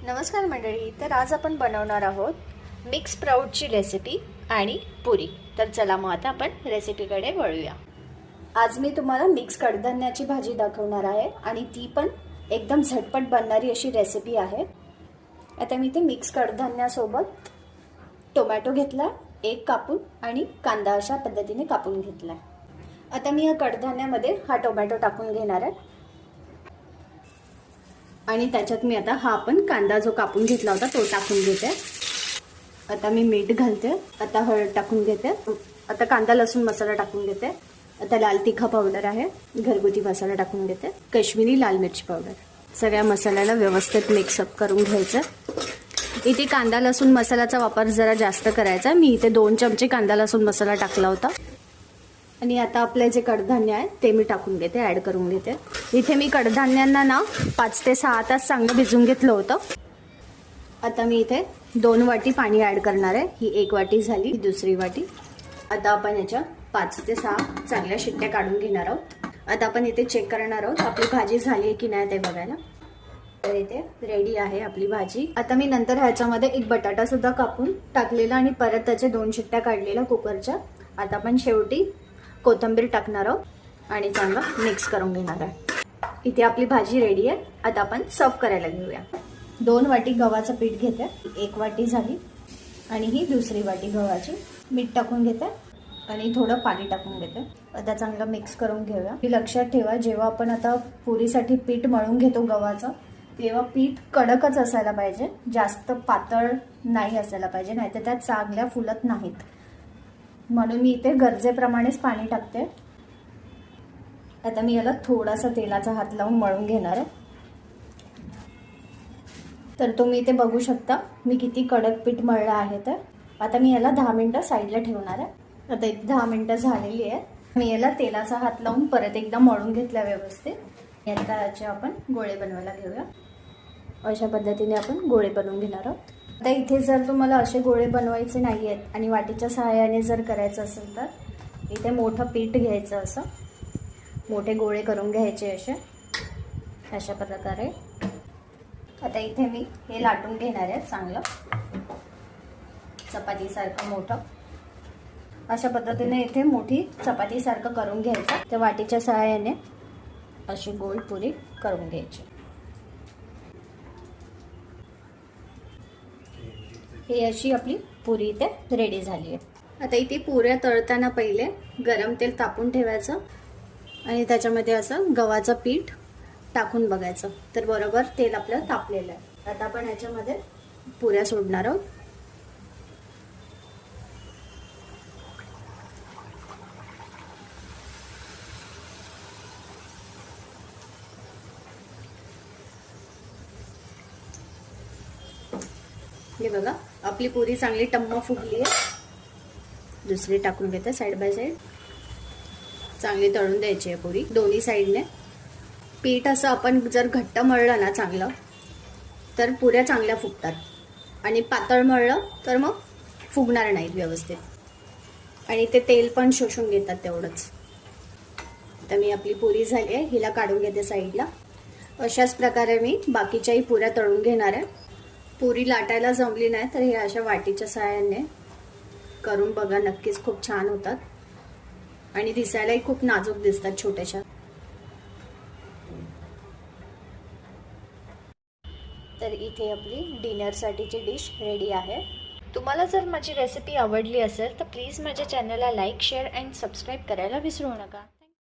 नमस्कार मंडळी, तर आज आपण बनवणार आहोत मिक्स स्प्राउटची रेसिपी आणि पुरी। तर चला मग आता आपण रेसिपीकडे वळूया। आज मी तुम्हाला मिक्स कडधान्याची भाजी दाखवणार आहे आणि ती पण एकदम झटपट बनणारी अशी रेसिपी आहे। आता मी ते मिक्स कडधान्यासोबत टोमॅटो घेतला एक कापून आणि कांदा अशा पद्धतीने कापून घेतला। आता मी या कडधान्यामध्ये हा टोमॅटो टाकून घेणार आहे आणि त्याच्यात मी आता हा आपण कांदा जो कापून घेतला होता तो टाकून घेते। आता मी मीठ घालते, आता हळद टाकून घेते, आता कांदा लसूण मसाला टाकून घेते, आता लाल तिखा पावडर आहे, घरगुती मसाला टाकून घेते, काश्मीरी लाल मिरची पावडर। सगळ्या मसाल्याला व्यवस्थित मिक्सअप करून घ्यायचं। इथे कांदा लसूण मसाल्याचा वापर जरा जास्त करायचा। मी इथे 2 चमचे कांदा लसूण मसाला टाकला होता आणि आता आपले जे कडधान्य आहे ते मी टाकून घेते, ॲड करून घेते। इथे मी कडधान्यांना ना 5 ते 6 तास चांगलं भिजवून घेतलं होतं। आता मी इथे 2 वाटी पाणी ॲड करणार आहे। ही 1 वाटी झाली, ही दुसरी वाटी। आता आपण याच्या 5 ते 6 चांगल्या शिट्ट्या काढून घेणार आहोत। आता आपण इथे चेक करणार आहोत आपली भाजी झाली आहे की नाही ते बघायला। तर इथे रेडी आहे आपली भाजी। आता मी नंतर ह्याच्यामध्ये एक बटाटा सुद्धा कापून टाकलेला आणि परत त्याचे 2 शिट्ट्या काढलेल्या कुकरच्या। आता आपण शेवटी कोथिंबीर टाकणार आहोत आणि चांगलं मिक्स करून घेणार आहे। इथे आपली भाजी रेडी आहे। आता आपण सर्व करायला घेऊया। 2 वाटी गव्हाचं पीठ घेते, 1 वाटी झाली आणि ही दुसरी वाटी गव्हाची। मीठ टाकून घेते आणि थोडं पाणी टाकून घेते। आता चांगलं मिक्स करून घेऊया। ही लक्षात ठेवा, जेव्हा आपण आता पुरीसाठी पीठ मळून घेतो गव्हाचं, तेव्हा पीठ कडकच असायला पाहिजे, जास्त पातळ नाही असायला पाहिजे, नाहीतर त्यात चांगल्या फुलत नाहीत। म्हणून मी इथे गरजेप्रमाणेच पाणी टाकते। आता मी याला थोडासा तेलाचा हात लावून मळून घेणार आहे। तर तुम्ही इथे बघू शकता मी किती कडक पीठ मळलं आहे। तर आता मी याला 10 मिनिटं साईडला ठेवणार आहे। आता इथे 10 मिनिटं झालेली आहे। मी याला तेलाचा हात लावून परत एकदा मळून घेतला व्यवस्थित। आता याचे आपण गोळे बनवायला घेऊया। अशा पद्धतीने आपण गोळे बनवून घेणार आहोत। आता इथे जर तुम्हाला असे गोळे बनवायचे नाही आहेत आणि वाटीच्या सहाय्याने जर करायचं असेल तर इथे मोठं पीठ घ्यायचं, असं मोठे गोळे करून घ्यायचे अशा प्रकारे। आता इथे मी हे लाटून घेणार आहे चांगलं चपातीसारखं मोठं। अशा पद्धतीने इथे मोठी चपातीसारखं करून घ्यायचं। त्या वाटीच्या सहाय्याने अशी गोल पुरी करून घ्यायची। ही अशी आपली पुरी इथे रेडी झाली आहे। आता इथे पुऱ्या तळताना पहिले गरम तेल तापून ठेवायचं आणि त्याच्यामध्ये असं गव्हाचं पीठ टाकून बघायचं, तर बरोबर तेल आपलं तापलेलं आहे। आता आपण ह्याच्यामध्ये पुऱ्या सोडणार आहोत। हे बघा आपली पुरी चांगली टम्म फुगली आहे। दुसरी टाकून घेते साइड बाय साइड। चांगली तळून द्यायची आहे पुरी दोन्ही साइडने। पीठ असं आपण जर घट्ट मळलं ना चांगलं तर पुऱ्या चांगल्या फुगतात आणि पातळ मळलं तर मग फुगणार नाहीत व्यवस्थित आणि ते तेल पण शोषून घेतात तेवढंच। आता मी आपली पुरी झाली आहे, हिला काढून घेते साइडला। अशाच प्रकारे मी बाकीच्याही पुऱ्या तळून घेणार आहे। पुरी लाटायला जमली नाही तर हे अशा वाटीच्या सहाय्याने करून बघा, नक्कीच खूप छान होतात आणि दिसायलाही खूप नाजूक दिसतात छोट्याशा। तर इथे आपली डिनरसाठीची डिश रेडी आहे। तुम्हाला जर माझी रेसिपी आवडली असेल तर प्लीज माझ्या चॅनलला लाईक, शेअर अँड सबस्क्राईब करायला विसरू नका।